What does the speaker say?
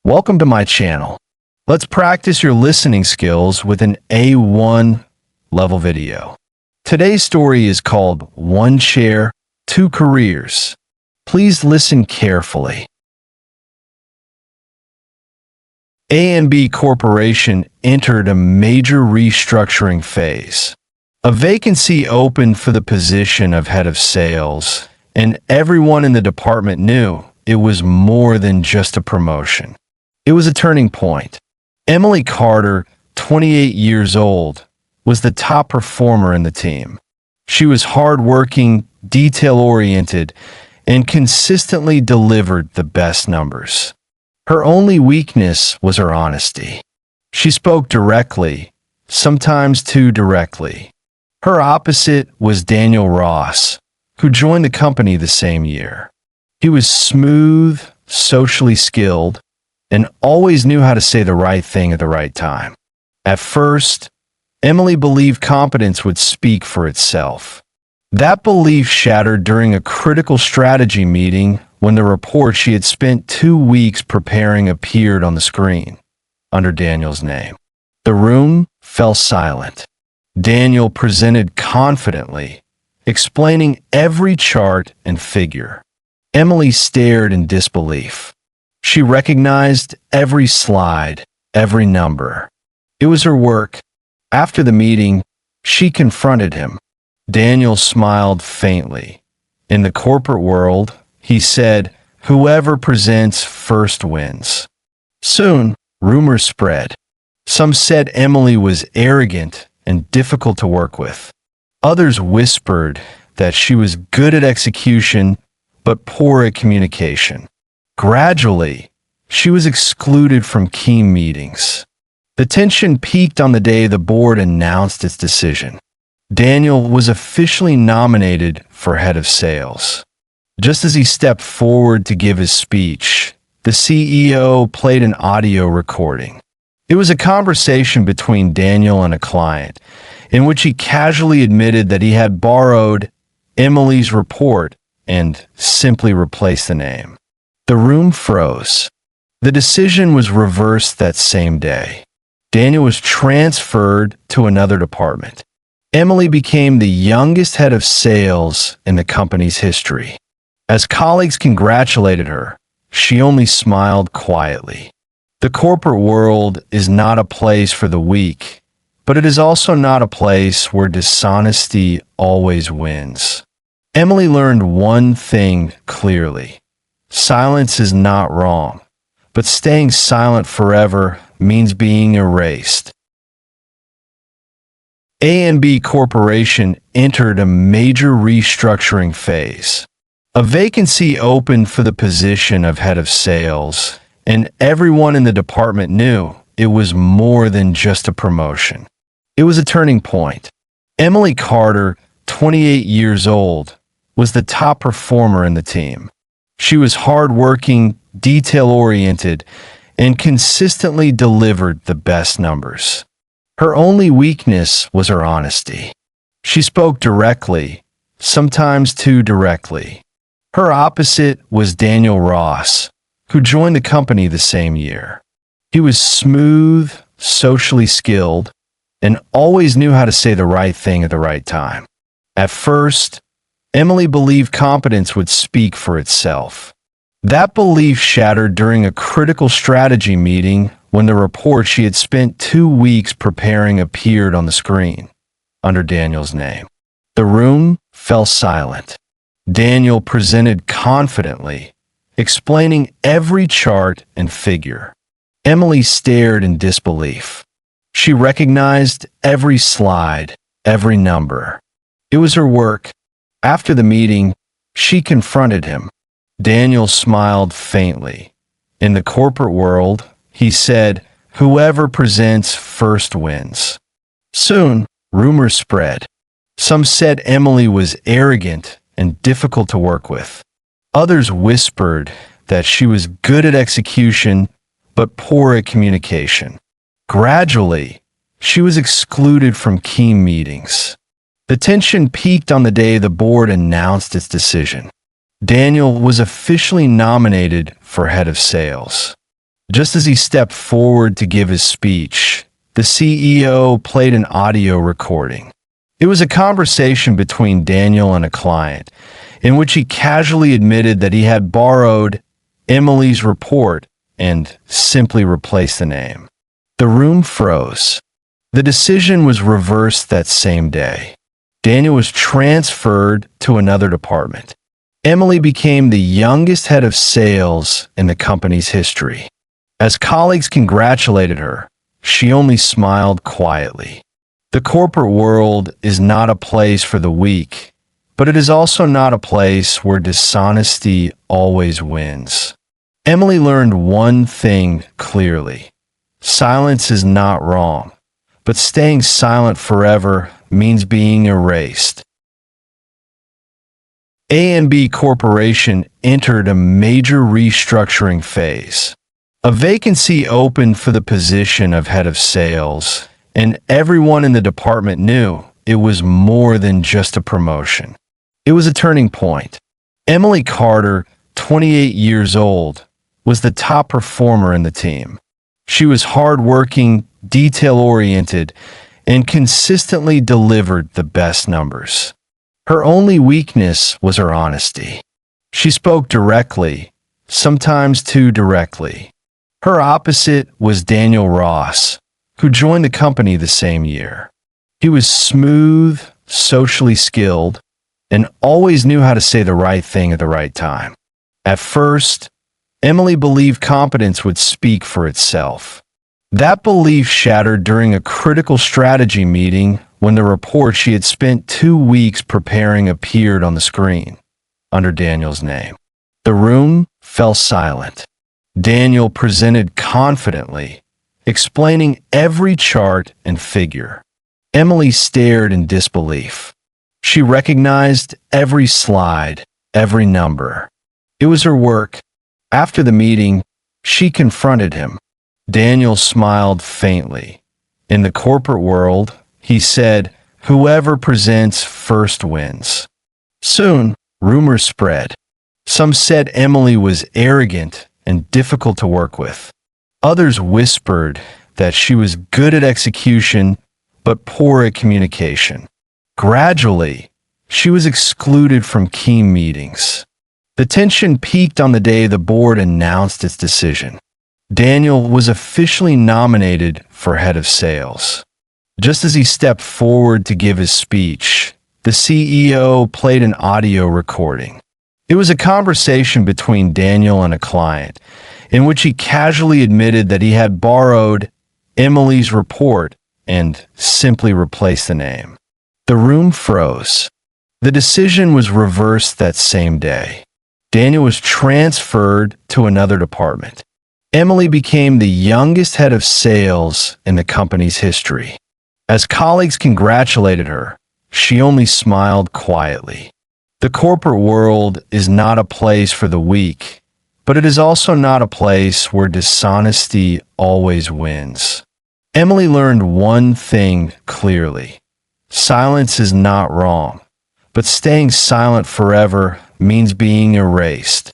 Welcome to my channel. Let's practice your listening skills with an A1 level video. Today's story is called One Chair, Two Careers. Please listen carefully. A&B Corporation entered a major restructuring phase. A vacancy opened for the position of head of sales, and everyone in the department knew it was more than just a promotion. It was a turning point. Emily Carter, 28 years old, was the top performer in the team. She was hardworking, detail-oriented, and consistently delivered the best numbers. Her only weakness was her honesty. She spoke directly, sometimes too directly. Her opposite was Daniel Ross, who joined the company the same year. He was smooth, socially skilled, and always knew how to say the right thing at the right time. At first, Emily believed competence would speak for itself. That belief shattered during a critical strategy meeting when the report she had spent 2 weeks preparing appeared on the screen, under Daniel's name. The room fell silent. Daniel presented confidently, explaining every chart and figure. Emily stared in disbelief. She recognized every slide, every number. It was her work. After the meeting, she confronted him. Daniel smiled faintly. In the corporate world, he said, "Whoever presents first wins." Soon, rumors spread. Some said Emily was arrogant and difficult to work with. Others whispered that she was good at execution, but poor at communication. Gradually, she was excluded from key meetings. The tension peaked on the day the board announced its decision. Daniel was officially nominated for head of sales. Just as he stepped forward to give his speech, the CEO played an audio recording. It was a conversation between Daniel and a client, in which he casually admitted that he had borrowed Emily's report and simply replaced the name. The room froze. The decision was reversed that same day. Daniel was transferred to another department. Emily became the youngest head of sales in the company's history. As colleagues congratulated her, she only smiled quietly. The corporate world is not a place for the weak, but it is also not a place where dishonesty always wins. Emily learned one thing clearly. Silence is not wrong, but staying silent forever means being erased. A&B Corporation entered a major restructuring phase. A vacancy opened for the position of head of sales, and everyone in the department knew it was more than just a promotion. It was a turning point. Emily Carter, 28 years old, was the top performer in the team. She was hardworking, detail-oriented, and consistently delivered the best numbers. Her only weakness was her honesty. She spoke directly, sometimes too directly. Her opposite was Daniel Ross, who joined the company the same year. He was smooth, socially skilled, and always knew how to say the right thing at the right time. At first, Emily believed competence would speak for itself. That belief shattered during a critical strategy meeting when the report she had spent 2 weeks preparing appeared on the screen, under Daniel's name. The room fell silent. Daniel presented confidently, explaining every chart and figure. Emily stared in disbelief. She recognized every slide, every number. It was her work. After the meeting, she confronted him. Daniel smiled faintly. In the corporate world, he said, "Whoever presents first wins." Soon, rumors spread. Some said Emily was arrogant and difficult to work with. Others whispered that she was good at execution, but poor at communication. Gradually, she was excluded from key meetings. The tension peaked on the day the board announced its decision. Daniel was officially nominated for head of sales. Just as he stepped forward to give his speech, the CEO played an audio recording. It was a conversation between Daniel and a client, in which he casually admitted that he had borrowed Emily's report and simply replaced the name. The room froze. The decision was reversed that same day. Daniel was transferred to another department. Emily became the youngest head of sales in the company's history. As colleagues congratulated her, she only smiled quietly. The corporate world is not a place for the weak, but it is also not a place where dishonesty always wins. Emily learned one thing clearly. Silence is not wrong, but staying silent forever means being erased. A&B Corporation entered a major restructuring phase. A vacancy opened for the position of head of sales, and everyone in the department knew it was more than just a promotion. It was a turning point. Emily Carter, 28 years old, was the top performer in the team. She was hardworking, detail-oriented, and consistently delivered the best numbers. Her only weakness was her honesty. She spoke directly, sometimes too directly. Her opposite was Daniel Ross, who joined the company the same year. He was smooth, socially skilled, and always knew how to say the right thing at the right time. At first, Emily believed competence would speak for itself. That belief shattered during a critical strategy meeting when the report she had spent 2 weeks preparing appeared on the screen, under Daniel's name. The room fell silent. Daniel presented confidently, explaining every chart and figure. Emily stared in disbelief. She recognized every slide, every number. It was her work. After the meeting, she confronted him. Daniel smiled faintly. In the corporate world, he said, "Whoever presents first wins." Soon, rumors spread. Some said Emily was arrogant and difficult to work with. Others whispered that she was good at execution, but poor at communication. Gradually, she was excluded from key meetings. The tension peaked on the day the board announced its decision. Daniel was officially nominated for head of sales. Just as he stepped forward to give his speech, the CEO played an audio recording. It was a conversation between Daniel and a client, in which he casually admitted that he had borrowed Emily's report and simply replaced the name. The room froze. The decision was reversed that same day. Daniel was transferred to another department. Emily became the youngest head of sales in the company's history. As colleagues congratulated her, she only smiled quietly. The corporate world is not a place for the weak, but it is also not a place where dishonesty always wins. Emily learned one thing clearly. Silence is not wrong, but staying silent forever means being erased.